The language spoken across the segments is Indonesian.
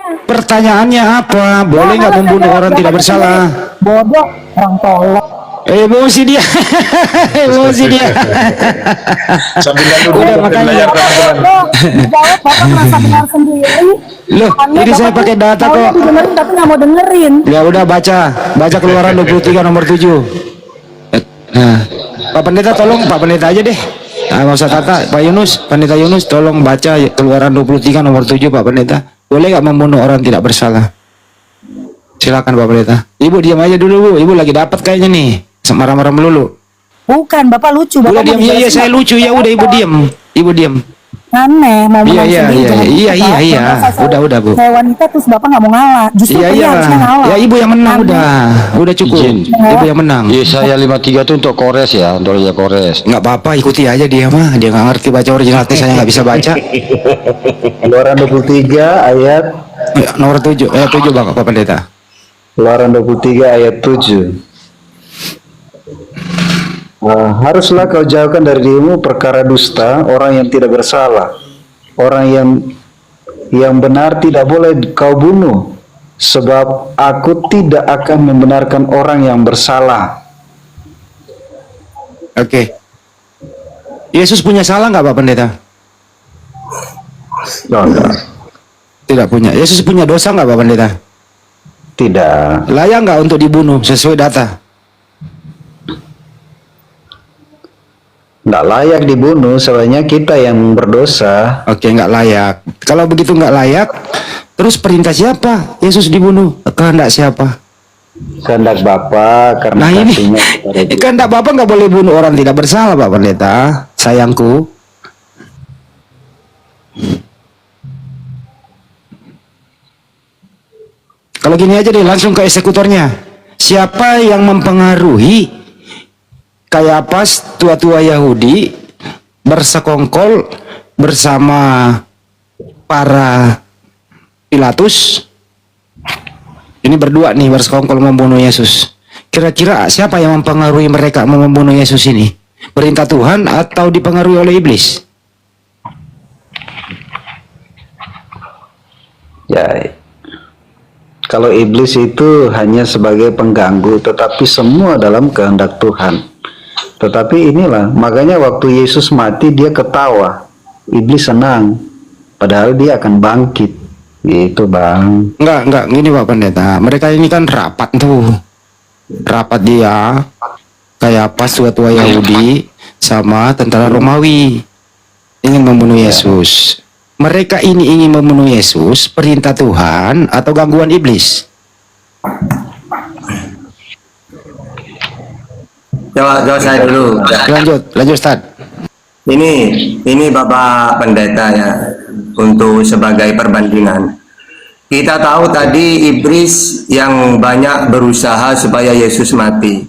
Pertanyaannya apa? Boleh nggak membunuh orang tidak bersalah? Bodoh, orang tolol. Emosi dia. Emosi dia. Udah makanya. Jawab, Bapak merasa benar sendiri. Loh, ini saya pakai data kok. Dengerin tapi nggak mau dengerin. Ya udah baca Keluaran 23 nomor 7. Nah, Pak Pendeta tolong, Pak Pendeta aja deh. Nah, nggak usah Tata, Pak Yunus, Pendeta Yunus tolong baca Keluaran 23 nomor 7, Pak Pendeta. Boleh nggak membunuh orang tidak bersalah? Silakan Pak Pendeta. Ibu diam aja dulu, Bu. Ibu lagi dapat kayaknya nih. Marah-marah melulu. Bukan, Bapak lucu. Bapak Udah diam, iya saya lucu ya. Udah Ibu diam. Ibu diam. Aneh, mau menang sendiri. Iya. Udah Bu. Saya wanita terus Bapak nggak mau ngalah. Justru Iya. harusnya ngalah. Ya Ibu yang menang udah cukup. Ibu yang menang. Yesaya 53 itu untuk Kores ya, untuk ya Kores. Nggak apa-apa, ikuti aja dia mah. Dia nggak ngerti baca originalnya, saya nggak bisa baca. Keluaran 23 ayat Nomor 7, 7 Bang, Pak Pendeta. Keluaran 23 ayat 7. Haruslah kau jauhkan dari dirimu perkara dusta, orang yang tidak bersalah. Orang yang benar tidak boleh kau bunuh, sebab aku tidak akan membenarkan orang yang bersalah. Oke. Yesus punya salah nggak Pak Pendeta? Tidak. Tidak punya. Yesus punya dosa nggak Pak Pendeta? Tidak. Layak nggak untuk dibunuh sesuai data? Nggak layak dibunuh, soalnya kita yang berdosa. Oke, nggak layak. Kalau begitu nggak layak, terus perintah siapa? Yesus dibunuh. Kehendak siapa? Kehendak Bapa, karena Nah ini, kasihnya kepada kita. kehendak Bapak nggak boleh bunuh orang tidak bersalah Pak Pendeta. Sayangku. Kalau gini aja deh, langsung ke eksekutornya. Siapa yang mempengaruhi Kayapas, tua-tua Yahudi, bersekongkol bersama para Pilatus? Ini berdua nih bersekongkol membunuh Yesus. Kira-kira siapa yang mempengaruhi mereka membunuh Yesus ini? Perintah Tuhan atau dipengaruhi oleh iblis? Ya, kalau iblis itu hanya sebagai pengganggu, tetapi semua dalam kehendak Tuhan. Tetapi inilah, makanya waktu Yesus mati dia ketawa, iblis senang, padahal dia akan bangkit. Gitu Bang. Enggak, gini Pak Pendeta. Mereka ini kan rapat tuh. Rapat dia, Kayapas, tua-tua Yahudi, sama tentara Romawi. Ingin membunuh Yesus. Mereka ini ingin membunuh Yesus, perintah Tuhan atau gangguan iblis? Jawab saya dulu. Lanjut Ustaz. Ini Bapak Pendeta ya, untuk sebagai perbandingan. Kita tahu tadi iblis yang banyak berusaha supaya Yesus mati.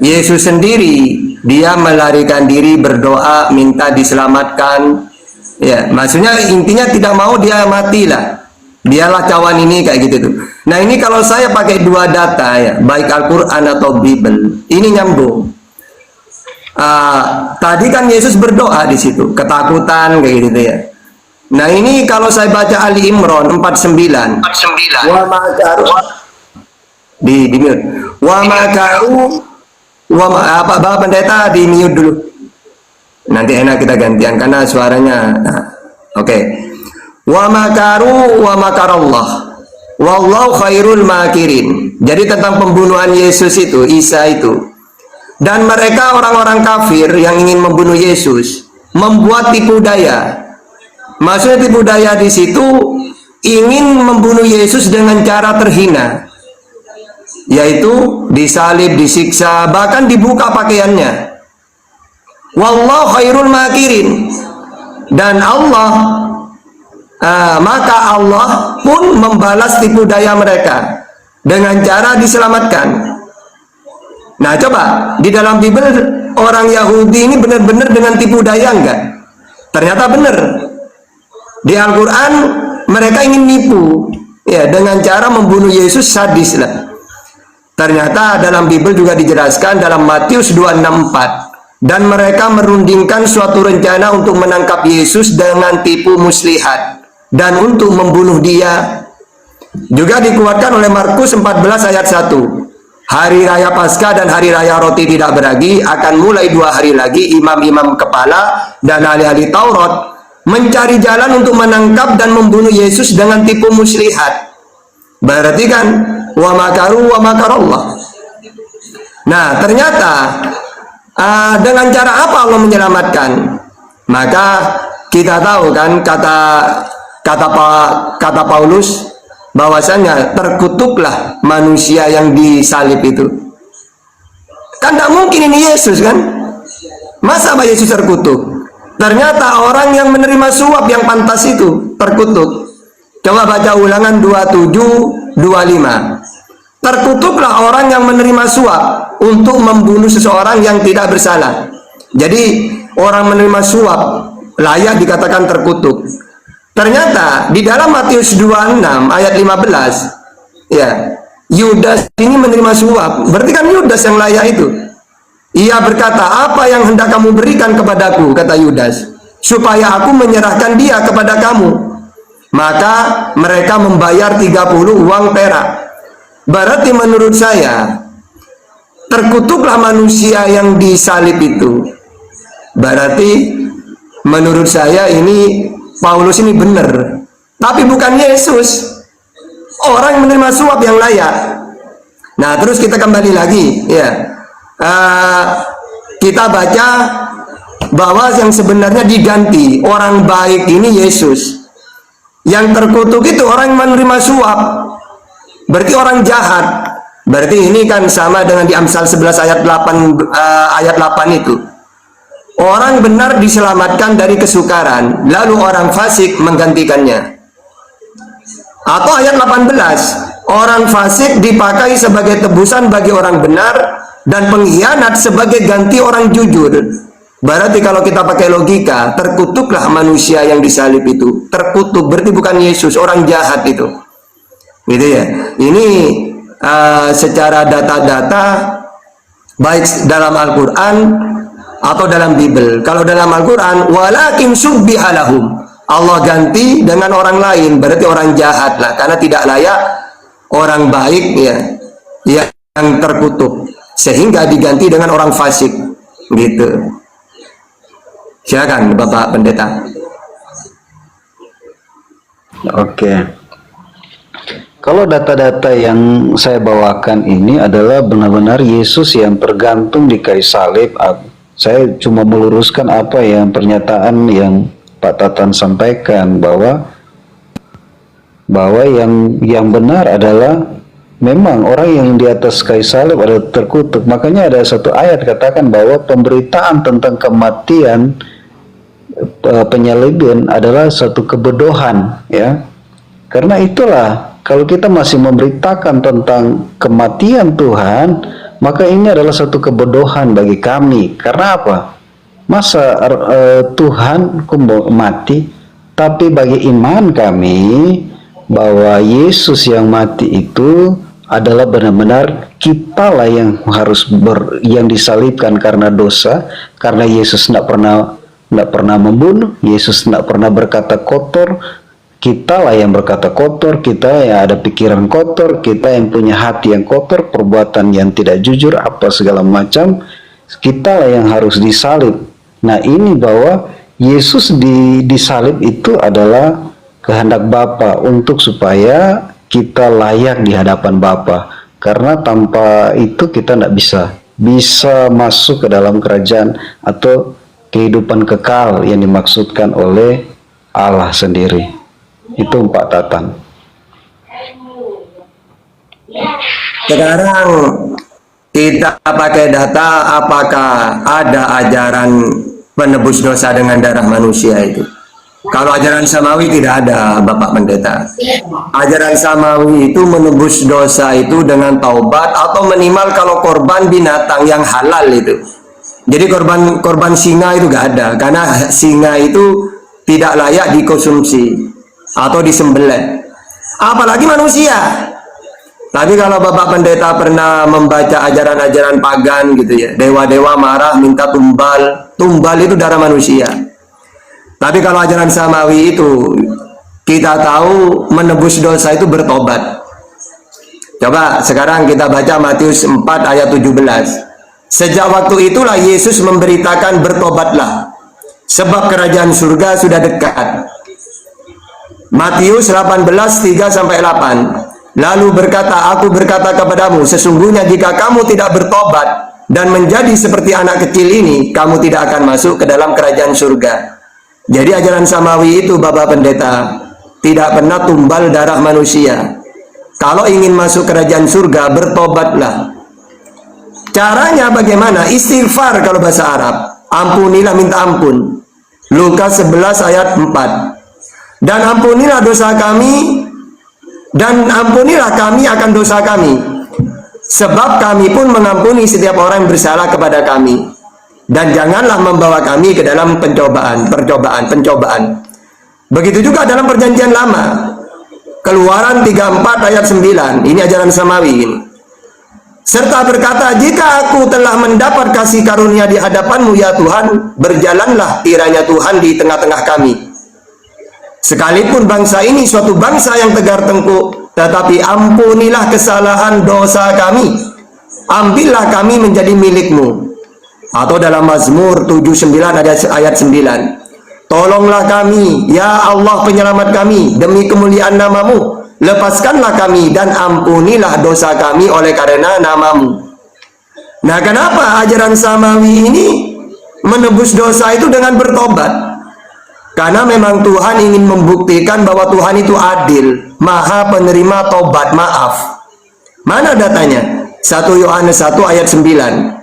Yesus sendiri dia melarikan diri, berdoa minta diselamatkan. Ya, maksudnya intinya tidak mau dia mati lah. Dialah cawan ini kayak gitu tuh. Nah ini kalau saya pakai dua data ya, baik Al-Quran atau Bible, ini nyambung. Tadi kan Yesus berdoa di situ, ketakutan kayak gitu ya. Nah ini kalau saya baca Ali Imran 49, wa makaru di mute, wa makaru, apa Bapak Pendeta di mute dulu. Nanti enak kita gantian karena suaranya. Nah, oke. Wa makaru wa makarallah wallahu khairul makirin. Jadi tentang pembunuhan Yesus itu, Isa itu, dan mereka orang-orang kafir yang ingin membunuh Yesus membuat tipu daya. Maksudnya tipu daya di situ ingin membunuh Yesus dengan cara terhina, yaitu disalib, disiksa, bahkan dibuka pakaiannya. Wallahu khairul makirin. Dan maka Allah pun membalas tipu daya mereka dengan cara diselamatkan. Nah coba di dalam Bible orang Yahudi ini benar-benar dengan tipu daya enggak? Ternyata benar. Di Al-Quran mereka ingin nipu ya dengan cara membunuh Yesus, sadis lah. Ternyata dalam Bible juga dijelaskan dalam Matius 264, dan mereka merundingkan suatu rencana untuk menangkap Yesus dengan tipu muslihat dan untuk membunuh dia Juga dikuatkan oleh Markus 14 ayat 1. Hari raya Paskah dan hari raya roti tidak beragi akan mulai 2 hari lagi. Imam-imam kepala dan ahli-ahli Taurat mencari jalan untuk menangkap dan membunuh Yesus dengan tipu muslihat. Berarti kan wa makaru wa makarallah. Nah, ternyata dengan cara apa Allah menyelamatkan? Maka kita tahu kan kata Paulus bahwasanya terkutuklah manusia yang disalib itu. Kan tidak mungkin ini Yesus kan? Masa Yesus terkutuk? Ternyata orang yang menerima suap yang pantas itu terkutuk. Coba baca Ulangan 27:25. Terkutuklah orang yang menerima suap untuk membunuh seseorang yang tidak bersalah. Jadi orang menerima suap layak dikatakan terkutuk. Ternyata di dalam Matius 26 ayat 15, ya, Yudas ini menerima suap. Berarti kan Yudas yang layak itu. Ia berkata, apa yang hendak kamu berikan kepadaku, kata Yudas, supaya aku menyerahkan dia kepada kamu. Maka mereka membayar 30 uang perak. Berarti menurut saya, terkutuklah manusia yang disalib itu. Berarti menurut saya ini Paulus ini benar, tapi bukan Yesus. Orang yang menerima suap yang layak. Nah, terus kita kembali lagi, ya. Kita baca bahwa yang sebenarnya diganti orang baik ini Yesus. Yang terkutuk itu orang yang menerima suap. Berarti orang jahat. Berarti ini kan sama dengan di Amsal 11 ayat 8 itu. Orang benar diselamatkan dari kesukaran, lalu orang fasik menggantikannya. Atau ayat 18, orang fasik dipakai sebagai tebusan bagi orang benar dan pengkhianat sebagai ganti orang jujur. Berarti kalau kita pakai logika, terkutuklah manusia yang disalib itu. Terkutuk berarti bukan Yesus, orang jahat itu. Gitu ya. Ini secara data-data baik dalam Al-Qur'an atau dalam Bible. Kalau dalam Al-Quran, walakin subbihalahum, Allah ganti dengan orang lain, berarti orang jahat lah, karena tidak layak orang baik ya yang terkutuk, sehingga diganti dengan orang fasik, gitu. Silakan Bapak Pendeta. Oke. Kalau data-data yang saya bawakan ini adalah benar-benar Yesus yang tergantung di kayu salib. Saya cuma meluruskan apa yang pernyataan yang Pak Tatan sampaikan, bahwa yang benar adalah memang orang yang di atas kayu salib adalah terkutuk. Makanya ada satu ayat katakan bahwa pemberitaan tentang kematian penyaliban adalah satu kebodohan, ya. Karena itulah kalau kita masih memberitakan tentang kematian Tuhan, maka ini adalah satu kebodohan bagi kami. Karena apa? Masa Tuhan mati, tapi bagi iman kami bahwa Yesus yang mati itu adalah benar-benar kitalah yang harus yang disalibkan karena dosa, karena Yesus tidak pernah membunuh, Yesus tidak pernah berkata kotor. Kita lah yang berkata kotor, kita yang ada pikiran kotor, kita yang punya hati yang kotor, perbuatan yang tidak jujur, apa segala macam, kita lah yang harus disalib. Nah, ini bahwa Yesus disalib itu adalah kehendak Bapa untuk supaya kita layak di hadapan Bapa. Karena tanpa itu kita tidak bisa masuk ke dalam kerajaan atau kehidupan kekal yang dimaksudkan oleh Allah sendiri. Itu Pak Tatan. Sekarang kita pakai data, apakah ada ajaran penebus dosa dengan darah manusia itu? Kalau ajaran samawi tidak ada, Bapak Pendeta. Ajaran samawi itu menebus dosa itu dengan taubat atau minimal kalau korban binatang yang halal itu. Jadi korban singa itu gak ada, karena singa itu tidak layak dikonsumsi atau disembelih, apalagi manusia. Tapi kalau Bapak Pendeta pernah membaca ajaran-ajaran pagan gitu ya, dewa-dewa marah minta tumbal itu darah manusia. Tapi kalau ajaran samawi itu kita tahu menebus dosa itu bertobat. Coba sekarang kita baca Matius 4 ayat 17. Sejak waktu itulah Yesus memberitakan bertobatlah, sebab kerajaan surga sudah dekat. Matius 18:3-8. Lalu berkata, aku berkata kepadamu, sesungguhnya jika kamu tidak bertobat dan menjadi seperti anak kecil ini, kamu tidak akan masuk ke dalam kerajaan surga. Jadi ajaran samawi itu, Bapak Pendeta, tidak pernah tumbal darah manusia. Kalau ingin masuk kerajaan surga, bertobatlah. Caranya bagaimana? Istighfar kalau bahasa Arab. Ampunilah, minta ampun. Lukas 11 ayat 4. Dan ampunilah dosa kami, dan ampunilah kami akan dosa kami, sebab kami pun mengampuni setiap orang yang bersalah kepada kami. Dan janganlah membawa kami ke dalam pencobaan. Begitu juga dalam perjanjian lama. Keluaran 34 ayat 9. Ini ajaran samawi ini. Serta berkata, jika aku telah mendapat kasih karunia di hadapanmu ya Tuhan, berjalanlah kiranya Tuhan di tengah-tengah kami. Sekalipun bangsa ini suatu bangsa yang tegar tengkuk, tetapi ampunilah kesalahan dosa kami. Ambillah kami menjadi milikmu. Atau dalam Mazmur 79 ayat 9. Tolonglah kami, ya Allah penyelamat kami, demi kemuliaan namamu. Lepaskanlah kami dan ampunilah dosa kami oleh karena namamu. Nah, kenapa ajaran samawi ini menebus dosa itu dengan bertobat? Karena memang Tuhan ingin membuktikan bahwa Tuhan itu adil, maha penerima tobat maaf. Mana datanya? 1 Yohanes 1 ayat 9.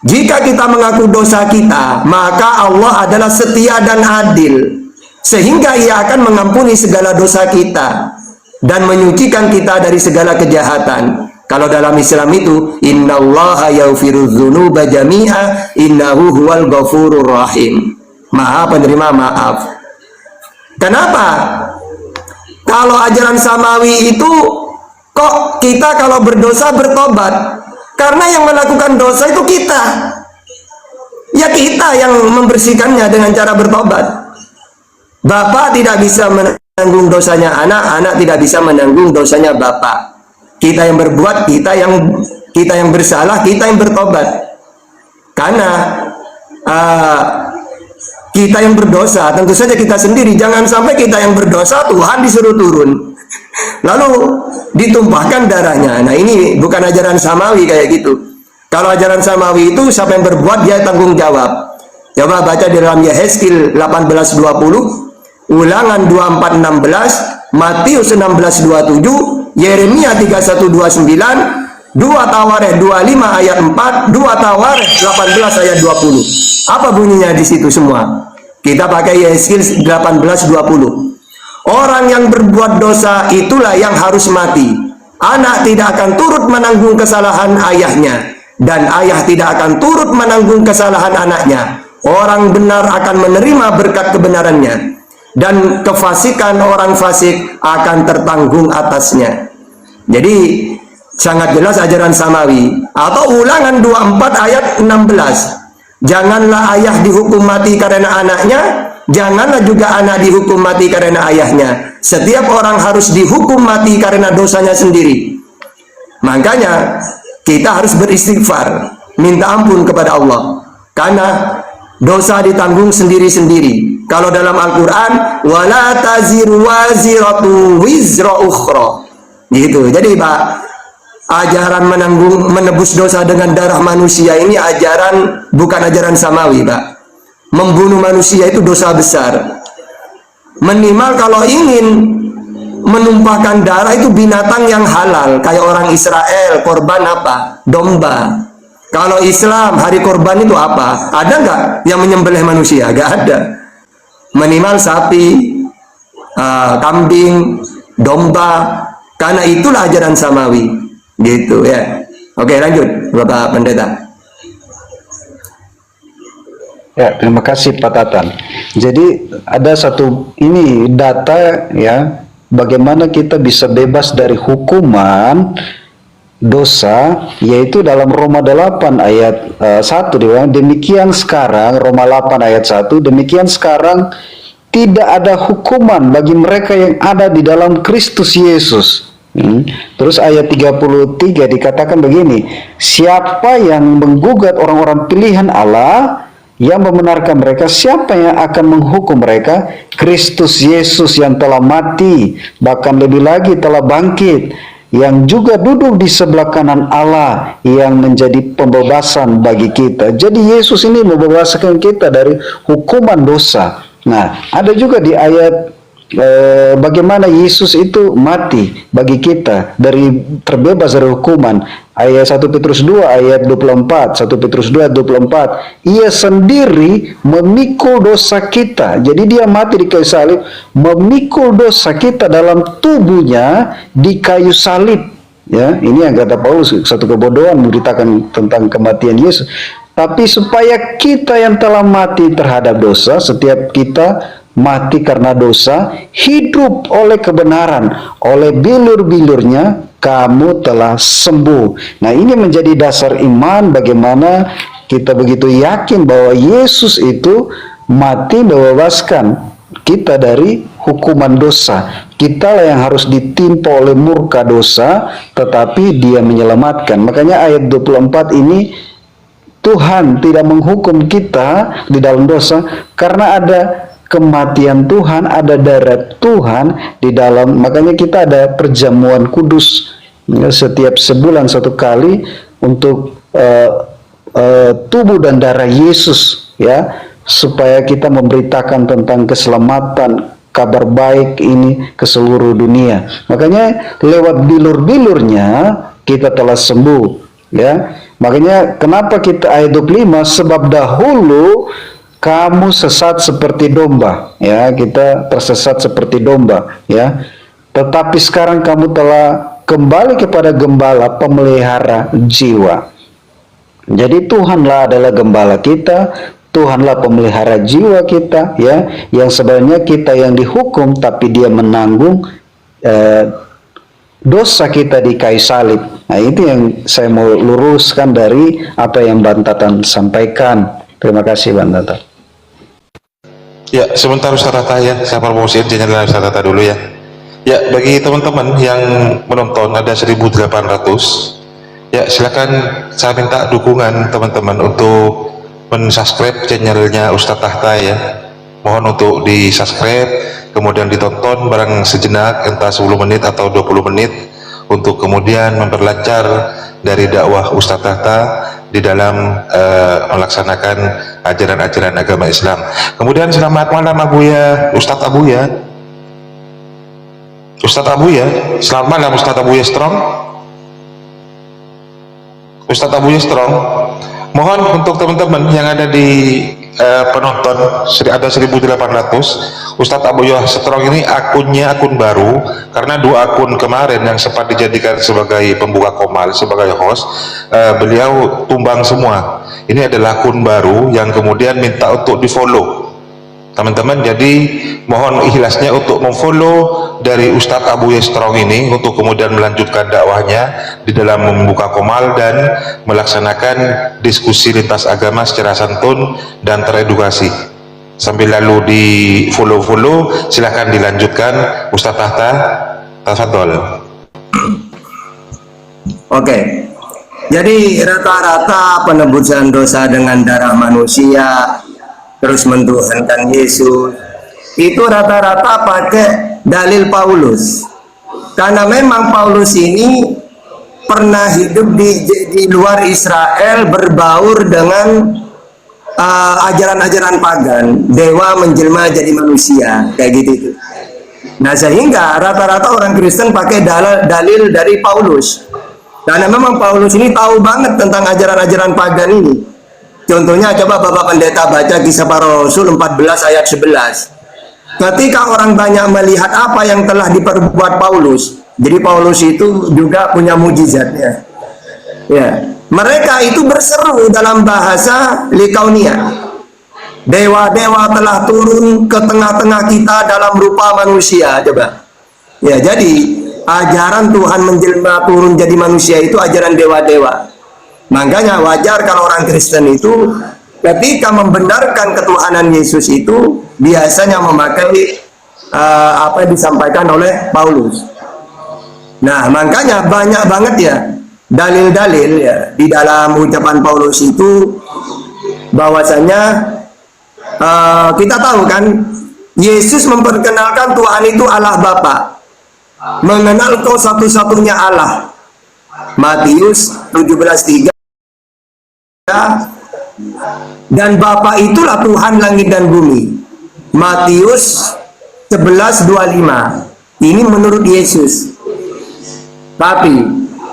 Jika kita mengaku dosa kita, maka Allah adalah setia dan adil, sehingga Ia akan mengampuni segala dosa kita dan menyucikan kita dari segala kejahatan. Kalau dalam Islam itu, innallaha yaghfirudz dzunuba jami'a innahu huwal ghafurur rahim. Maha penerima maaf. Kenapa? Kalau ajaran samawi itu kok kita kalau berdosa bertobat? Karena yang melakukan dosa itu kita. Ya kita yang membersihkannya dengan cara bertobat. Bapak tidak bisa menanggung dosanya anak, anak tidak bisa menanggung dosanya bapak. Kita yang berbuat, kita yang bersalah, kita yang bertobat. Karena kita yang berdosa, tentu saja kita sendiri. Jangan sampai kita yang berdosa, Tuhan disuruh turun, lalu ditumpahkan darahnya. Nah, ini bukan ajaran samawi kayak gitu. Kalau ajaran samawi itu siapa yang berbuat dia tanggung jawab. Coba baca di dalam Yehezkiel 18:20, Ulangan 24:16, Matius 16:27, Yeremia 31:29, 2 Tawarikh 25 ayat 4, 2 Tawarikh 18 ayat 20. Apa bunyinya di situ semua? Kita pakai Yehezkiel 18:20. Orang yang berbuat dosa itulah yang harus mati. Anak tidak akan turut menanggung kesalahan ayahnya, dan ayah tidak akan turut menanggung kesalahan anaknya. Orang benar akan menerima berkat kebenarannya, dan kefasikan orang fasik akan tertanggung atasnya. Jadi sangat jelas ajaran samawi. Atau Ulangan 24 ayat 16. Janganlah ayah dihukum mati karena anaknya, janganlah juga anak dihukum mati karena ayahnya. Setiap orang harus dihukum mati karena dosanya sendiri. Makanya kita harus beristighfar, minta ampun kepada Allah, karena dosa ditanggung sendiri-sendiri. Kalau dalam Al-Quran, wala taziru waziratu wizra ukhra, gitu. Jadi Pak, ajaran menebus dosa dengan darah manusia ini bukan ajaran samawi, Pak. Membunuh manusia itu dosa besar. Minimal kalau ingin menumpahkan darah itu binatang yang halal, kayak orang Israel korban apa? Domba. Kalau Islam hari korban itu apa? Ada nggak yang menyembelih manusia? Nggak ada. Minimal sapi, kambing, domba. Karena itulah ajaran samawi, gitu ya. Oke, lanjut Bapak Pendeta. Ya, terima kasih Pak Tatan. Jadi ada satu ini data ya, bagaimana kita bisa bebas dari hukuman dosa, yaitu dalam Roma 8 ayat 1 dibilang demikian sekarang, Roma 8 ayat 1, demikian sekarang tidak ada hukuman bagi mereka yang ada di dalam Kristus Yesus. Terus ayat 33 dikatakan begini, siapa yang menggugat orang-orang pilihan Allah, yang membenarkan mereka, siapa yang akan menghukum mereka? Kristus Yesus yang telah mati, bahkan lebih lagi telah bangkit, yang juga duduk di sebelah kanan Allah, yang menjadi pembebasan bagi kita. Jadi Yesus ini membebaskan kita dari hukuman dosa. Nah, ada juga di ayat bagaimana Yesus itu mati bagi kita, dari terbebas dari hukuman. Ayat 1 Petrus 2 ayat 24, 1 Petrus 2 ayat 24, ia sendiri memikul dosa kita. Jadi dia mati di kayu salib, memikul dosa kita dalam tubuhnya di kayu salib. Ya, ini yang kata Paulus, satu kebodohan memberitakan tentang kematian Yesus. Tapi supaya kita yang telah mati terhadap dosa, setiap kita mati karena dosa, hidup oleh kebenaran, oleh bilur-bilurnya kamu telah sembuh. Nah, ini menjadi dasar iman bagaimana kita begitu yakin bahwa Yesus itu mati membebaskan kita dari hukuman dosa. Kita lah yang harus ditimpa oleh murka dosa, tetapi dia menyelamatkan. Makanya ayat 24 ini, Tuhan tidak menghukum kita di dalam dosa karena ada kematian Tuhan, ada darah Tuhan di dalam. Makanya kita ada perjamuan kudus ya, setiap sebulan satu kali untuk tubuh dan darah Yesus, ya, supaya kita memberitakan tentang keselamatan, kabar baik ini ke seluruh dunia. Makanya lewat bilur-bilurnya kita telah sembuh, ya. Makanya kenapa kita ayat 25, sebab dahulu kamu sesat seperti domba, ya, kita tersesat seperti domba, ya. Tetapi sekarang kamu telah kembali kepada gembala pemelihara jiwa. Jadi Tuhanlah adalah gembala kita, Tuhanlah pemelihara jiwa kita, ya, yang sebenarnya kita yang dihukum, tapi dia menanggung dosa kita di kayu salib. Nah, itu yang saya mau luruskan dari apa yang Bang Tatan sampaikan. Terima kasih Bang Tatan. Ya, sebentar Ustaz Tata ya, saya promosiin channel Ustaz Tata dulu ya. Ya, bagi teman-teman yang menonton ada 1.800, ya silakan saya minta dukungan teman-teman untuk mensubscribe channelnya Ustaz Tata ya. Mohon untuk di subscribe, kemudian ditonton barang sejenak, entah 10 menit atau 20 menit, untuk kemudian memperlancar dari dakwah Ustaz Tata di dalam melaksanakan ajaran-ajaran agama Islam. Kemudian selamat malam Abuya, Ustadz Abuya. Ustadz Abuya, selamat malam Ustadz Abuya Strong. Ustadz Abuya Strong. Mohon untuk teman-teman yang ada di penonton, ada 1.800, Ustadz Abuya Strong ini akunnya akun baru, karena 2 akun kemarin yang sempat dijadikan sebagai pembuka komal, sebagai host, beliau tumbang semua. Ini adalah akun baru yang kemudian minta untuk di follow teman-teman. Jadi mohon ikhlasnya untuk memfollow dari Ustadz Abuya Strong ini, untuk kemudian melanjutkan dakwahnya di dalam membuka komal dan melaksanakan diskusi lintas agama secara santun dan teredukasi. Sambil lalu di follow-follow, silahkan dilanjutkan Ustadz Tata, tafadhol. Oke, jadi rata-rata penebusan dosa dengan darah manusia, terus mentuhankan Yesus, itu rata-rata pakai dalil Paulus, karena memang Paulus ini pernah hidup di luar Israel, berbaur dengan ajaran-ajaran pagan, dewa menjelma jadi manusia, kayak gitu. Nah, sehingga rata-rata orang Kristen pakai dalil dari Paulus, karena memang Paulus ini tahu banget tentang ajaran-ajaran pagan ini. Contohnya coba Bapak Pendeta baca Kisah Para Rasul 14 ayat 11. Ketika orang banyak melihat apa yang telah diperbuat Paulus, jadi Paulus itu juga punya mujizatnya. Ya, mereka itu berseru dalam bahasa Likaunia. Dewa-dewa telah turun ke tengah-tengah kita dalam rupa manusia. Coba. Ya, jadi ajaran Tuhan menjelma turun jadi manusia itu ajaran dewa-dewa. Makanya wajar kalau orang Kristen itu ketika membenarkan ketuhanan Yesus itu biasanya memakai apa yang disampaikan oleh Paulus. Nah, makanya banyak banget ya dalil-dalil ya di dalam ucapan Paulus itu, bahwasanya kita tahu kan Yesus memperkenalkan Tuhan itu Allah Bapa, mengenal Kau satu-satunya Allah. Matius 17:3, dan Bapa itulah Tuhan langit dan bumi. Matius 11:25. Ini menurut Yesus. Tapi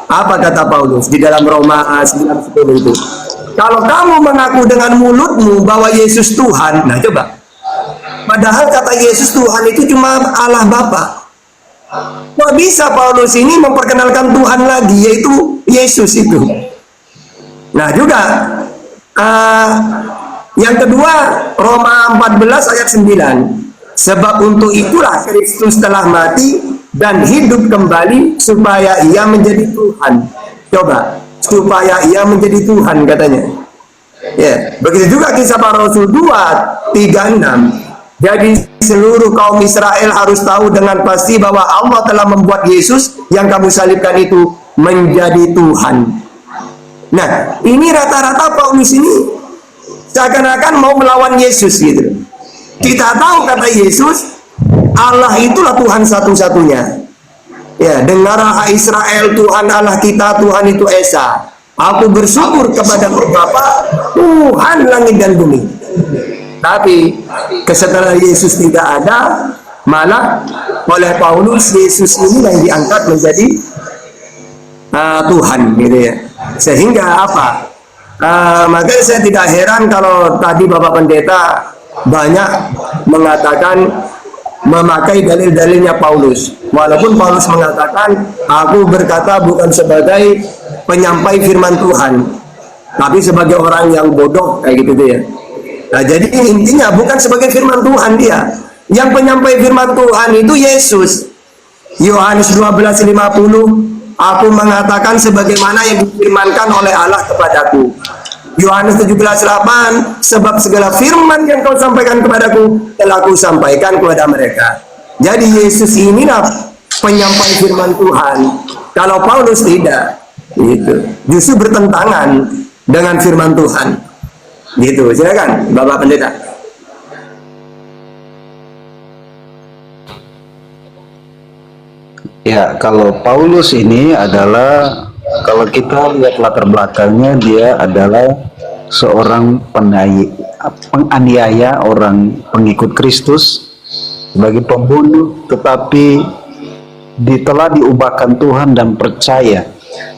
apa kata Paulus di dalam Roma 9:10 itu? Kalau kamu mengaku dengan mulutmu bahwa Yesus Tuhan, nah coba. Padahal kata Yesus Tuhan itu cuma Allah Bapa. Kok bisa Paulus ini memperkenalkan Tuhan lagi, yaitu Yesus itu? Nah juga yang kedua, Roma 14 ayat 9. Sebab untuk itulah Kristus telah mati dan hidup kembali supaya ia menjadi Tuhan. Coba, supaya ia menjadi Tuhan katanya. Ya, begitu juga kisah para Rasul 2:36. Jadi seluruh kaum Israel harus tahu dengan pasti bahwa Allah telah membuat Yesus yang kamu salibkan itu menjadi Tuhan. Nah, ini rata-rata Paulus ini seakan-akan mau melawan Yesus gitu. Kita tahu kata Yesus, Allah itulah Tuhan satu-satunya. Ya, dengarlah hai Israel, Tuhan Allah kita, Tuhan itu Esa. Aku bersyukur kepada Bapa, Tuhan langit dan bumi. Tapi setelah Yesus tidak ada, malah oleh Paulus Yesus ini yang diangkat menjadi Tuhan gitu ya. Sehingga apa? Makanya saya tidak heran kalau tadi Bapak Pendeta banyak mengatakan memakai dalil-dalilnya Paulus. Walaupun Paulus mengatakan, aku berkata bukan sebagai penyampai firman Tuhan, tapi sebagai orang yang bodoh, kayak gitu ya. Nah, jadi intinya bukan sebagai firman Tuhan dia. Yang penyampai firman Tuhan itu Yesus. Yohanes 12:50, aku mengatakan sebagaimana yang difirmankan oleh Allah kepadaku. Yohanes 17:8, sebab segala firman yang kau sampaikan kepadaku telah ku sampaikan kepada mereka. Jadi Yesus inilah penyampai firman Tuhan. Kalau Paulus tidak, gitu. Justru bertentangan dengan firman Tuhan. Gitu, silakan Bapak Pendeta. Ya, kalau Paulus ini adalah, kalau kita lihat latar belakangnya, dia adalah seorang penganiaya orang pengikut Kristus sebagai pembunuh, tetapi telah diubahkan Tuhan dan percaya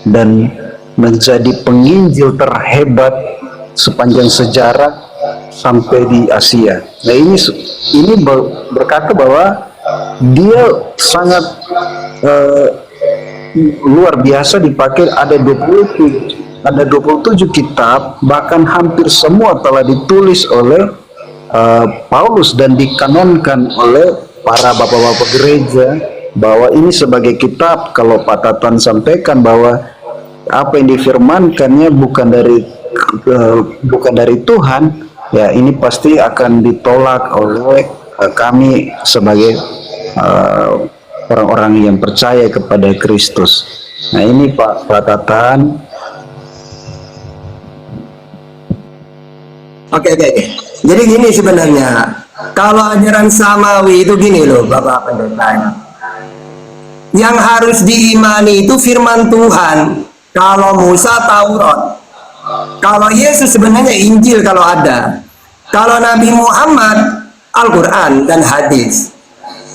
dan menjadi penginjil terhebat sepanjang sejarah sampai di Asia. Nah, ini berkata bahwa dia sangat luar biasa dipakai. Ada 27 kitab, bahkan hampir semua telah ditulis oleh Paulus dan dikanonkan oleh para bapak-bapak gereja, bahwa ini sebagai kitab. Kalau Pak Tatan sampaikan bahwa apa yang difirmankannya bukan dari Tuhan, ya ini pasti akan ditolak oleh kami sebagai orang-orang yang percaya kepada Kristus. Nah, ini Pak Tatan. Oke. Jadi gini sebenarnya, kalau ajaran samawi itu gini loh Bapak Pendeta. Yang harus diimani itu firman Tuhan. Kalau Musa Taurat, kalau Yesus sebenarnya Injil kalau ada, kalau Nabi Muhammad Al-Quran dan hadis.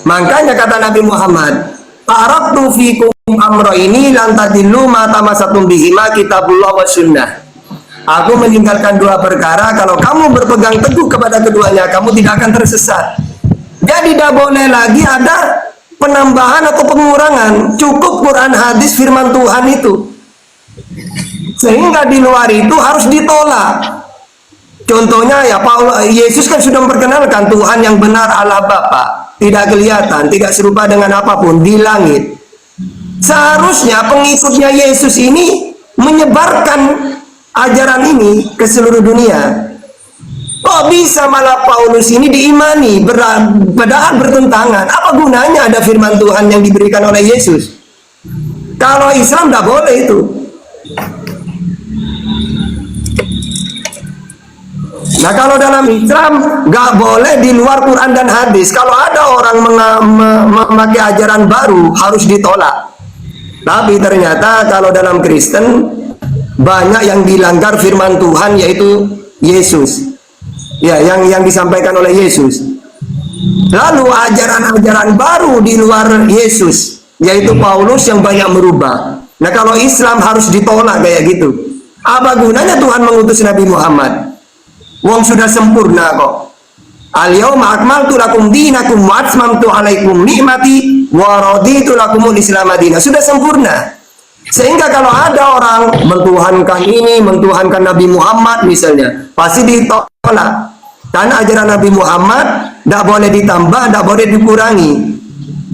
Makanya kata Nabi Muhammad, taraktu fikum amro ini lantadillu ma tamasatum bihima kitabullah wa sunnah. Aku meninggalkan dua perkara, kalau kamu berpegang teguh kepada keduanya, kamu tidak akan tersesat. Jadi tidak boleh lagi ada penambahan atau pengurangan. Cukup Quran, hadis, firman Tuhan itu. Sehingga di luar itu harus ditolak. Contohnya ya, Yesus kan sudah memperkenalkan Tuhan yang benar Allah Bapa, tidak kelihatan, tidak serupa dengan apapun di langit. Seharusnya pengikutnya Yesus ini menyebarkan ajaran ini ke seluruh dunia. Kok bisa malah Paulus ini diimani, padahal bertentangan? Apa gunanya ada firman Tuhan yang diberikan oleh Yesus? Kalau Islam tidak boleh itu. Nah, kalau dalam Islam nggak boleh di luar Quran dan hadis. Kalau ada orang memakai ajaran baru harus ditolak. Tapi ternyata kalau dalam Kristen banyak yang dilanggar firman Tuhan, yaitu Yesus. Ya, yang disampaikan oleh Yesus. Lalu ajaran-ajaran baru di luar Yesus, yaitu Paulus yang banyak merubah. Nah, kalau Islam harus ditolak kayak gitu. Apa gunanya Tuhan mengutus Nabi Muhammad? Wong sudah sempurna kok. Al-yauma akmaltu lakum dinakum wa atmamtu alaikum ni'mati wa raditu lakumul Islam madinah. Sudah sempurna. Sehingga kalau ada orang mentuhankan ini, mentuhankan Nabi Muhammad misalnya, pasti ditolak. Karena ajaran Nabi Muhammad tidak boleh ditambah, tidak boleh dikurangi.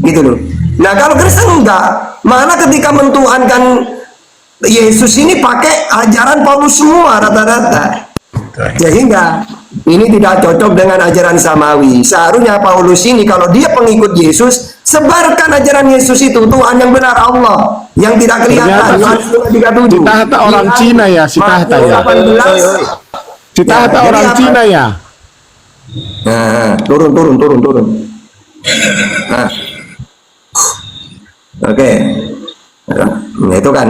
Gitu loh. Nah, kalau Kristen enggak, malah ketika mentuhankan Yesus ini pakai ajaran Paulus semua rata-rata. Sehingga ini tidak cocok dengan ajaran samawi. Seharusnya Paulus ini kalau dia pengikut Yesus, sebarkan ajaran Yesus itu, Tuhan yang benar, Allah yang tidak kelihatan. Si Tahta orang Cina ya, si Tahta ya. Si Tahta orang Cina ya. Nah, turun. Nah, oke. Nah, itu kan.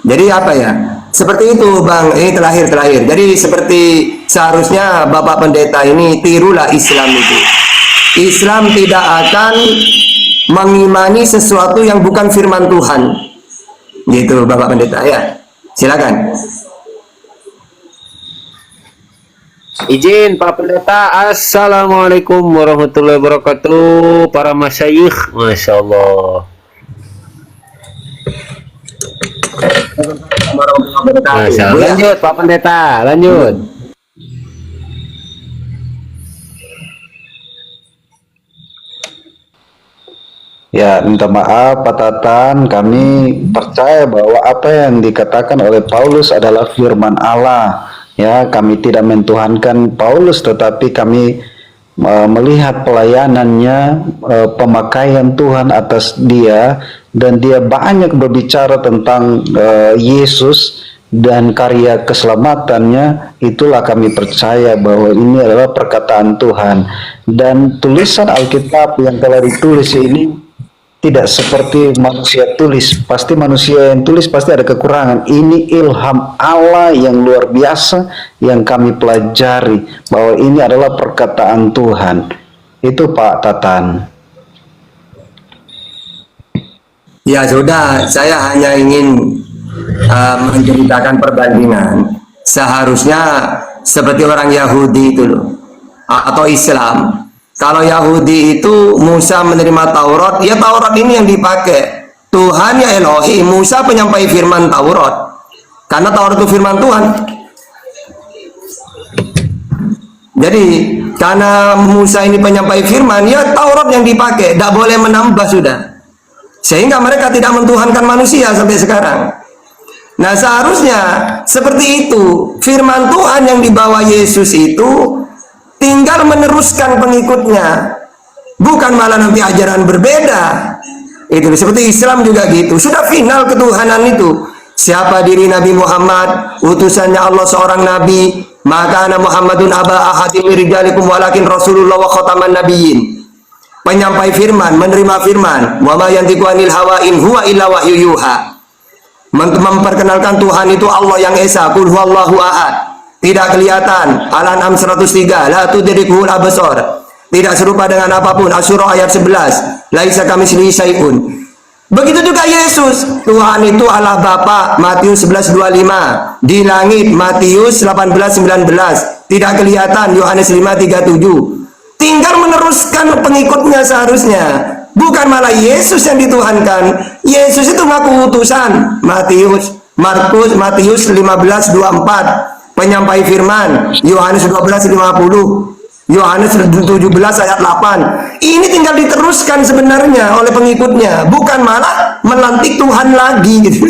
Jadi apa ya? Seperti itu Bang, ini terakhir. Jadi seperti seharusnya Bapak Pendeta ini tirulah Islam itu. Islam tidak akan mengimani sesuatu yang bukan firman Tuhan. Gitu Bapak Pendeta ya. Silakan. Izin Pak Pendeta. Assalamualaikum warahmatullahi wabarakatuh. Para masyayikh, Masya Allah. Masya Allah. Lanjut Pak Pendeta, lanjut. Ya, minta maaf Pak Tatan, kami percaya bahwa apa yang dikatakan oleh Paulus adalah firman Allah. Ya, kami tidak mentuhankan Paulus, tetapi kami melihat pelayanannya, pemakaian Tuhan atas dia, dan dia banyak berbicara tentang Yesus dan karya keselamatannya. Itulah kami percaya bahwa ini adalah perkataan Tuhan, dan tulisan Alkitab yang telah ditulis ini tidak seperti manusia tulis. Pasti manusia yang tulis pasti ada kekurangan. Ini ilham Allah yang luar biasa yang kami pelajari, bahwa ini adalah perkataan Tuhan. Itu Pak Tatan. Ya sudah, saya hanya ingin menceritakan perbandingan. Seharusnya seperti orang Yahudi itu loh, atau Islam. Kalau Yahudi itu Musa menerima Taurat, ya Taurat ini yang dipakai. Tuhan ya Elohim, Musa penyampai firman Taurat. Karena Taurat itu firman Tuhan. Jadi karena Musa ini penyampai firman, ya Taurat yang dipakai, tidak boleh menambah sudah. Sehingga mereka tidak mentuhankan manusia sampai sekarang. Nah, seharusnya seperti itu. Firman Tuhan yang dibawa Yesus itu tinggal meneruskan pengikutnya, bukan malah nanti ajaran berbeda. Itu seperti Islam juga gitu. Sudah final ketuhanan itu. Siapa diri Nabi Muhammad, utusannya Allah seorang nabi, maka ana Muhammadun aba ahadim rijalikum walakin Rasulullah wa khataman nabiyyin. Penyampai firman, menerima firman, wa ma yantiqu anil hawa in huwa illa wahyu yuha. Memperkenalkan Tuhan itu Allah yang esa, qul huwallahu ahad. Tidak kelihatan. Al-An'am 103, la tudrikuhul absar. Tidak serupa dengan apapun. Asy-Syura ayat 11, laisa kamitslihi syai'un. Begitu juga Yesus. Tuhan itu Allah Bapa, Matius 11:25. Di langit, Matius 18:19. Tidak kelihatan, Yohanes 5:37. Tinggal meneruskan pengikutnya seharusnya, bukan malah Yesus yang dituhankan. Yesus itu ngaku utusan. Matius 15:24. Penyampai firman, Yohanes 12:50, Yohanes 17 ayat 8. Ini tinggal diteruskan sebenarnya oleh pengikutnya, bukan malah melantik Tuhan lagi gitu.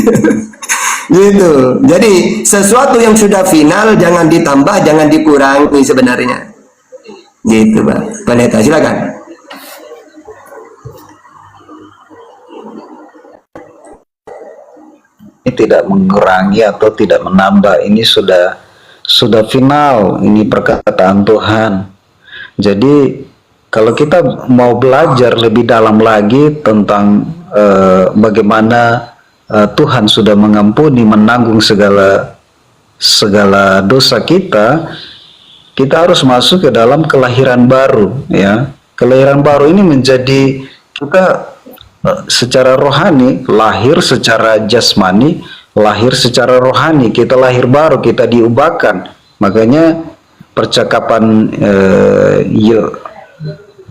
Gitu. Jadi sesuatu yang sudah final jangan ditambah, jangan dikurangi sebenarnya. Gitu Pak Pendeta, silakan. Ini tidak mengurangi atau tidak menambah, ini sudah final, ini perkataan Tuhan. Jadi kalau kita mau belajar lebih dalam lagi tentang bagaimana Tuhan sudah mengampuni, menanggung segala dosa kita, kita harus masuk ke dalam kelahiran baru, ya. Kelahiran baru ini menjadi kita secara rohani, lahir secara jasmani, lahir secara rohani, kita lahir baru, kita diubahkan. Makanya percakapan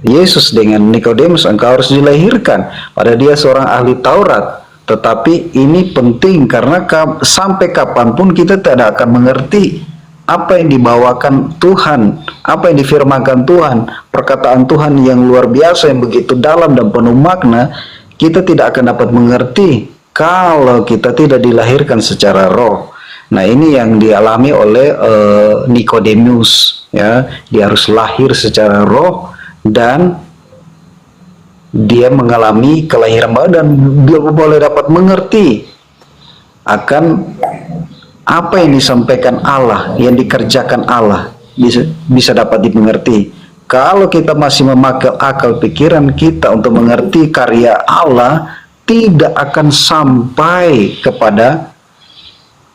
Yesus dengan Nikodemus, engkau harus dilahirkan. Pada dia seorang ahli Taurat. Tetapi ini penting karena sampai kapanpun kita tidak akan mengerti apa yang dibawakan Tuhan, apa yang difirmankan Tuhan, perkataan Tuhan yang luar biasa, yang begitu dalam dan penuh makna. Kita tidak akan dapat mengerti kalau kita tidak dilahirkan secara roh. Nah, ini yang dialami oleh Nikodemus, ya. Dia harus lahir secara roh dan dia mengalami kelahiran baru dan dia boleh dapat mengerti akan apa yang disampaikan Allah, yang dikerjakan Allah, bisa dapat dimengerti. Kalau kita masih memakai akal pikiran kita untuk mengerti karya Allah, tidak akan sampai kepada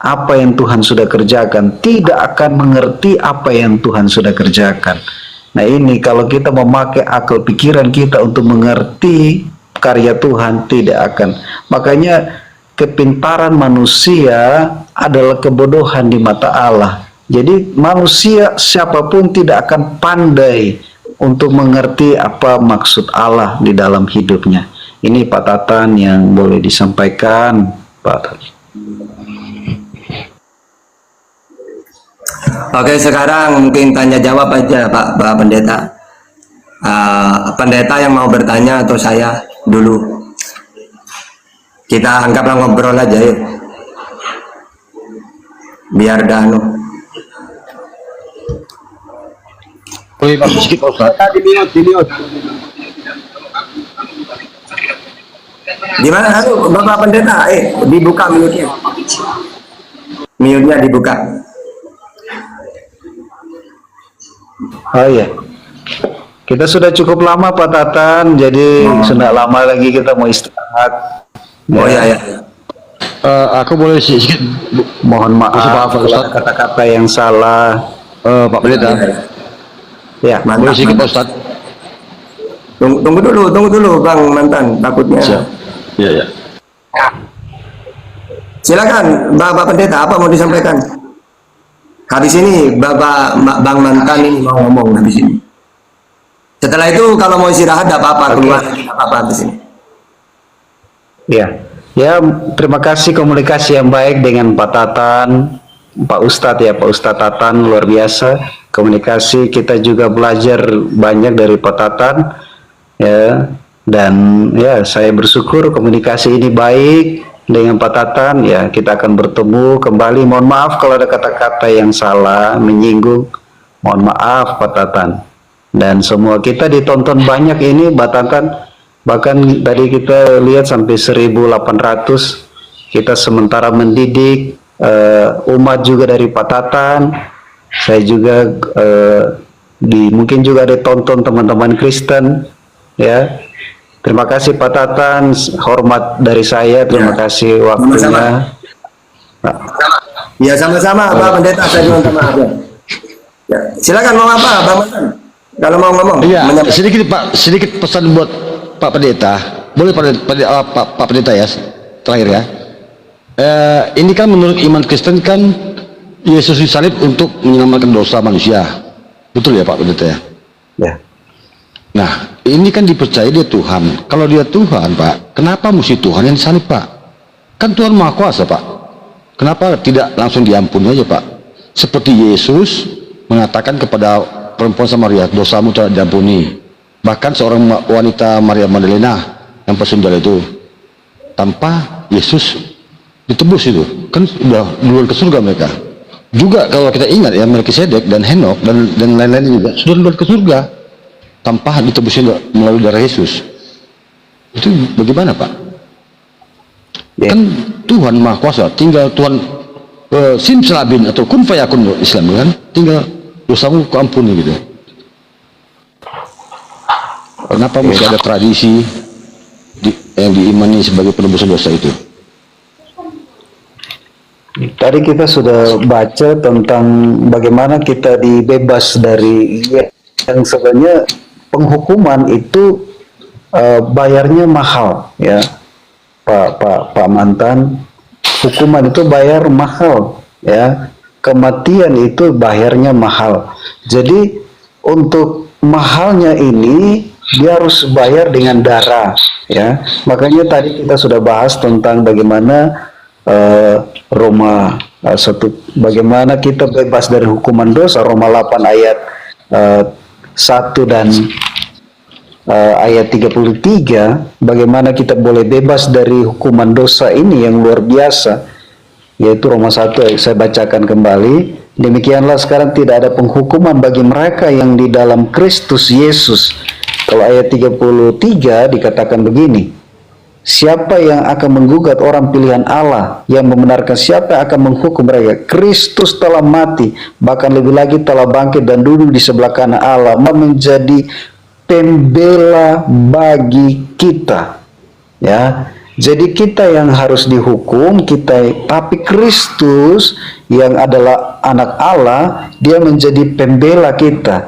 apa yang Tuhan sudah kerjakan, tidak akan mengerti apa yang Tuhan sudah kerjakan. Nah, ini kalau kita memakai akal pikiran kita untuk mengerti karya Tuhan, tidak akan. Makanya kepintaran manusia adalah kebodohan di mata Allah. Jadi manusia siapapun tidak akan pandai untuk mengerti apa maksud Allah di dalam hidupnya. Ini Pak Tatan yang boleh disampaikan, Pak Tatan. Oke, sekarang mungkin tanya jawab aja Pak Pendeta. Pendeta yang mau bertanya atau saya dulu? Kita anggaplah ngobrol aja yuk. Biar danu. Boleh Pak, sedikit Pak Ustaz. Gimana? Halo, Bapak Pendeta, dibuka mute-nya. Mute-nya dibuka. Oh iya, kita sudah cukup lama Pak Tatan, jadi sudah lama lagi kita mau istirahat. Oh iya, ya. Aku boleh sedikit Mohon maaf Maaf, kalau Ustaz. ada kata-kata yang salah. Pak Pendeta. Ya, Boleh sedikit Pak Ustaz. Tunggu dulu Bang Mantan, takutnya. Iya. Silakan Bapak Pendeta, apa mau disampaikan? Habis ini Bang Mantan ini mau ngomong habis ini. Setelah itu kalau mau istirahat tidak apa-apa, keluar apa-apa habis ini. ya, terima kasih komunikasi yang baik dengan Pak Tatan, Pak Ustadz ya, Pak Ustadz Tatan luar biasa. Komunikasi kita juga belajar banyak dari Pak Tatan, ya. Dan ya, saya bersyukur komunikasi ini baik dengan Pak Tatan. Ya, kita akan bertemu kembali. Mohon maaf kalau ada kata-kata yang salah, menyinggung. Mohon maaf Pak Tatan. Dan semua kita ditonton banyak ini Pak Tatan. Bahkan tadi kita lihat sampai 1.800. Kita sementara mendidik umat juga dari Pak Tatan. Saya juga mungkin juga ada tonton teman-teman Kristen, ya. Terima kasih Pak Tatan, hormat dari saya, terima kasih waktunya. Ya sama-sama Pak Pendeta, saya juga minta maaf ya. Ya, silakan mau apa Bang Mantan? Kalau mau ngomong. Iya, sedikit pesan buat Pak Pendeta. Boleh Pak Pendeta ya, terakhir ya. Ini kan menurut iman Kristen kan Yesus disalib untuk menyelamatkan dosa manusia. Betul ya Pak Pendeta ya? Ya. Nah, ini kan dipercaya dia Tuhan. Kalau dia Tuhan, Pak, kenapa mesti Tuhan yang disalib, Pak? Kan Tuhan Maha Kuasa, Pak. Kenapa tidak langsung diampuni aja, Pak? Seperti Yesus mengatakan kepada perempuan Samaria, dosamu telah diampuni. Bahkan seorang wanita Maria Magdalena yang pesundal itu, tanpa Yesus ditebus itu, kan sudah duluan ke surga mereka. Juga kalau kita ingat ya, Melkisedek dan Henok dan lain-lain juga sudah duluan ke surga tanpa ditebusin melalui darah Yesus. Itu bagaimana Pak? Ya. Kan Tuhan Maha Kuasa, tinggal Tuhan simsalabim atau kun fayakun Islam kan, tinggal dosamu kuampuni gitu. Kenapa mesti ada tradisi yang diimani sebagai penebus dosa itu? Tadi kita sudah baca tentang bagaimana kita dibebas dari yang sebenarnya penghukuman itu bayarnya mahal ya, Pak Mantan. Hukuman itu bayar mahal ya, kematian itu bayarnya mahal. Jadi untuk mahalnya ini dia harus bayar dengan darah ya. Makanya tadi kita sudah bahas tentang bagaimana Roma 1, bagaimana kita bebas dari hukuman dosa, Roma 8 ayat 1 dan ayat 33, bagaimana kita boleh bebas dari hukuman dosa ini yang luar biasa, yaitu Roma 1, saya bacakan kembali. Demikianlah sekarang tidak ada penghukuman bagi mereka yang di dalam Kristus Yesus. Kalau ayat 33 dikatakan begini, siapa yang akan menggugat orang pilihan Allah, yang membenarkan siapa yang akan menghukum mereka? Kristus telah mati, bahkan lebih lagi telah bangkit dan duduk di sebelah kanan Allah, menjadi pembela bagi kita. Ya, jadi kita yang harus dihukum, tapi Kristus yang adalah anak Allah, dia menjadi pembela kita.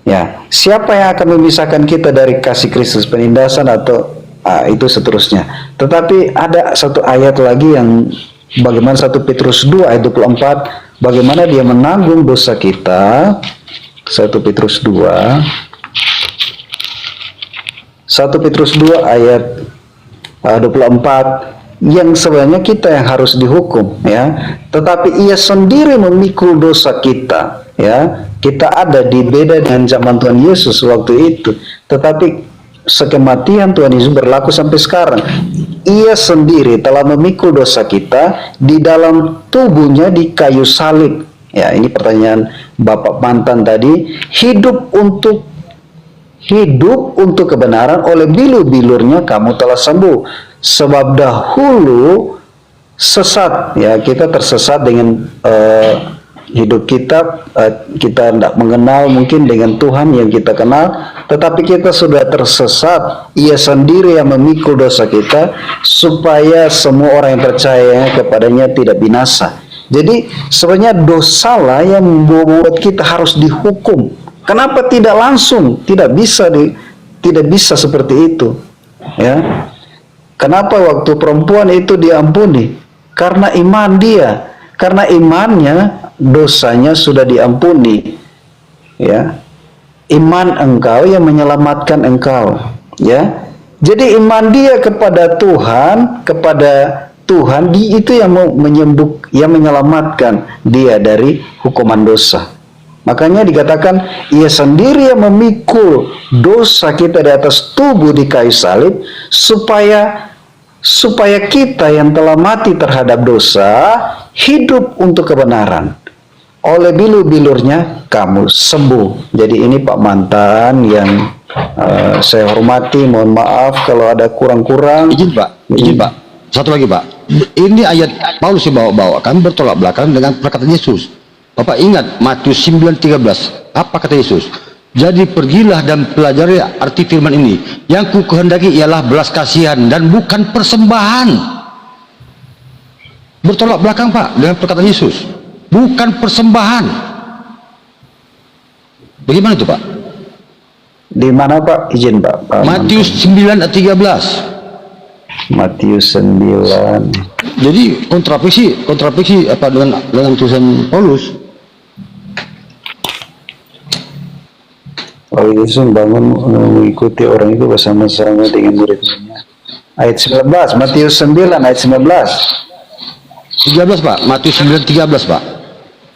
Ya, siapa yang akan memisahkan kita dari kasih Kristus, penindasan atau itu seterusnya. Tetapi ada satu ayat lagi yang bagaimana 1 Petrus 2 ayat 24, bagaimana dia menanggung dosa kita. 1 Petrus 2 ayat 24, yang sebenarnya kita yang harus dihukum ya, tetapi ia sendiri memikul dosa kita ya. Kita ada di beda dengan zaman Tuhan Yesus waktu itu, tetapi sekematian Tuhan Yesus berlaku sampai sekarang. Ia sendiri telah memikul dosa kita di dalam tubuhnya di kayu salib. Ya, ini pertanyaan Bapak Mantan tadi. Hidup untuk kebenaran, oleh bilu-bilurnya kamu telah sembuh. Sebab dahulu sesat, ya, kita tersesat dengan hidup kita tidak mengenal mungkin dengan Tuhan yang kita kenal, tetapi kita sudah tersesat. Ia sendiri yang memikul dosa kita supaya semua orang yang percaya kepadanya tidak binasa. Jadi sebenarnya dosalah yang membuat kita harus dihukum. Kenapa tidak langsung? Tidak bisa seperti itu. Ya. Kenapa waktu perempuan itu diampuni? Karena iman dia. Karena imannya, dosanya sudah diampuni. Ya. Iman engkau yang menyelamatkan engkau. Ya. Jadi iman dia kepada Tuhan, itu yang yang menyelamatkan dia dari hukuman dosa. Makanya dikatakan ia sendiri yang memikul dosa kita di atas tubuh di kayu salib, supaya kita yang telah mati terhadap dosa hidup untuk kebenaran. Oleh bilu-bilurnya kamu sembuh. Jadi ini Pak Mantan yang saya hormati, mohon maaf kalau ada kurang-kurang. Izin Pak, satu lagi Pak. Ini ayat Paulus yang bawa-bawa, kami bertolak belakang dengan perkataan Yesus. Bapak ingat Matius 9:13, apa kata Yesus? Jadi pergilah dan pelajari arti firman ini. Yang ku kehendaki ialah belas kasihan dan bukan persembahan. Bertolak belakang Pak dengan perkataan Yesus, bukan persembahan. Bagaimana itu Pak? Di mana Pak? Izin Pak. Matius 9:13. Matius 9. Jadi kontrafiksi apa dengan tulisan Paulus? Oh, Yesus membangun mengikuti orang itu bersama-sama dengan murid-muridnya. Ayat 19, Matius 9 ayat 19. 13 Pak, Matius 9:13 Pak.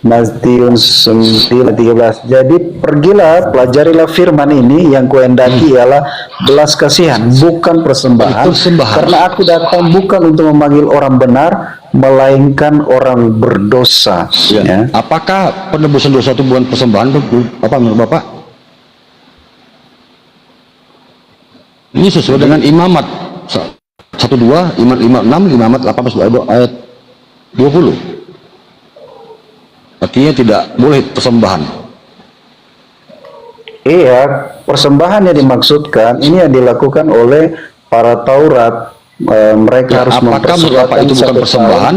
Matius 9:13. Jadi pergilah, pelajarilah firman ini, yang kuhendaki ialah belas kasihan, bukan persembahan. Persembahan. Karena aku datang bukan untuk memanggil orang benar, melainkan orang berdosa. Ya. Apakah penebusan dosa itu bukan persembahan, apa menurut Bapak? Ini sesuai dengan imamat 1:2, imamat 56, imamat 18 ayat 20. Artinya tidak boleh persembahan. Iya, persembahan yang dimaksudkan ini yang dilakukan oleh para Taurat. Mereka harus Apakah menurut Bapak itu bukan persembahan?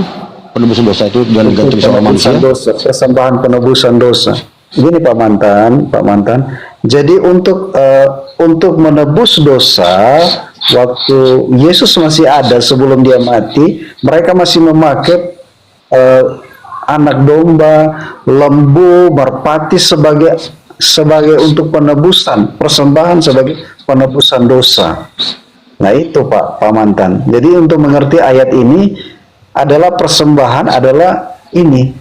Penebusan dosa itu dengan ganti sama manusia? Persembahan penebusan dosa. Gini Pak Mantan. Jadi untuk menebus dosa, waktu Yesus masih ada sebelum dia mati, mereka masih memakai anak domba, lembu, merpati sebagai untuk penebusan, persembahan sebagai penebusan dosa. Nah itu Pak Mantan. Jadi untuk mengerti ayat ini adalah persembahan adalah ini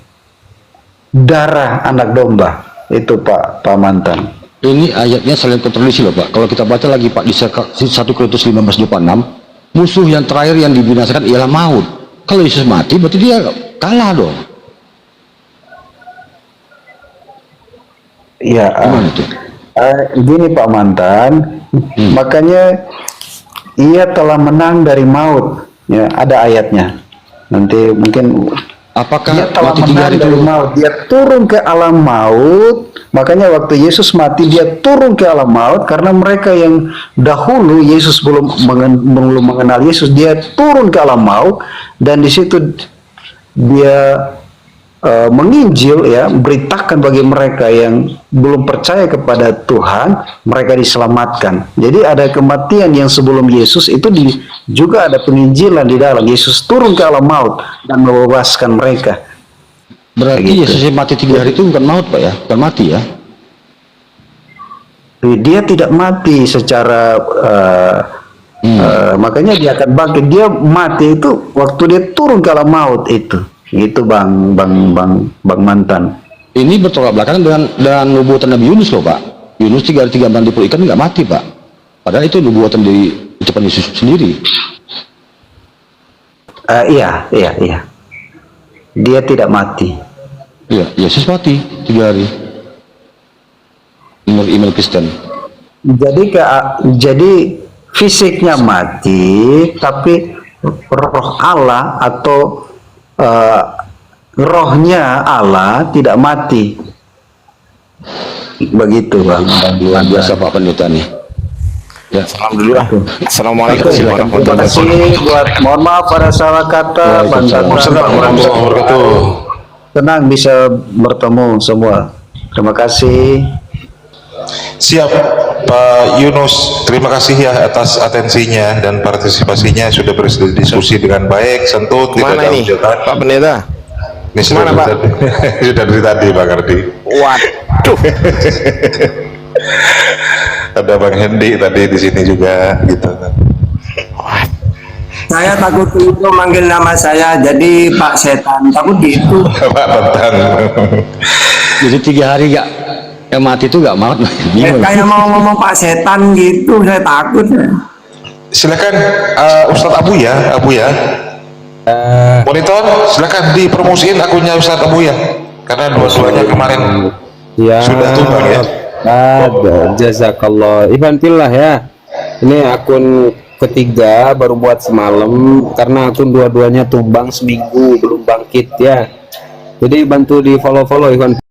darah anak domba, itu Pak Mantan. Ini ayatnya saling kontradiksi loh Pak. Kalau kita baca lagi Pak di 1 Korintus 15:26, musuh yang terakhir yang dibinasakan ialah maut. Kalau Yesus mati berarti dia kalah dong. Ya, gini Pak Mantan, makanya ia telah menang dari maut. Ya, ada ayatnya. Nanti mungkin Apakah dia telah mati 3 menang hari itu? dari maut. Dia turun ke alam maut. Makanya waktu Yesus mati dia turun ke alam maut karena mereka yang dahulu Yesus belum mengenal Yesus, dia turun ke alam maut dan di situ dia menginjil, ya, beritakan bagi mereka yang belum percaya kepada Tuhan, mereka diselamatkan. Jadi ada kematian yang sebelum Yesus itu juga ada penginjilan di dalam. Yesus turun ke alam maut dan membebaskan mereka. Berarti Yesus yang mati 3 hari itu bukan maut Pak ya, bukan mati ya? Dia tidak mati secara makanya dia akan bangkit. Dia mati itu waktu dia turun ke alam maut itu. Itu Bang Mantan. Ini bertolak belakang dengan nubuatan Nabi Yunus loh Pak. Yunus 3 hari 3 malam di perut ikan nggak mati Pak. Padahal itu nubuatan dari ucapan Yesus sendiri. Iya. Dia tidak mati. Iya, Yesus mati 3 hari. Menurut email Kristen. Jadi fisiknya mati, tapi roh Allah atau rohnya Allah tidak mati. Begitu Bang. Luar biasa Pak Pendeta nih. Ya, Alhamdulillah. Assalamualaikum Terima kasih buat, mohon maaf pada salah kata. Senang bisa bertemu semua. Terima kasih. Siap Pak Yunus, terima kasih ya atas atensinya dan partisipasinya, sudah berdiskusi dengan baik, santun, tidak ada hujatan. Pak Pendeta? Ini sudah sudah dari tadi Pak Kardi. Waduh. Ada Bang Hendi tadi di sini juga gitu kan. Saya takut itu manggil nama saya jadi Pak Setan, takut gitu. Pak Bentang. jadi 3 hari gak mati itu gak maut. Kayak mau ngomong Pak Setan gitu, saya takut. Silakan Ustadz Abu ya. Monitor, silakan dipromosiin akunnya Ustadz Abu ya. Karena dua-duanya kemarin sudah tumbang ya. Ada, jazakallah. Ibantillah ya. Ini akun ketiga baru buat semalam karena akun dua-duanya tumbang seminggu belum bangkit ya. Jadi bantu di follow Ivan.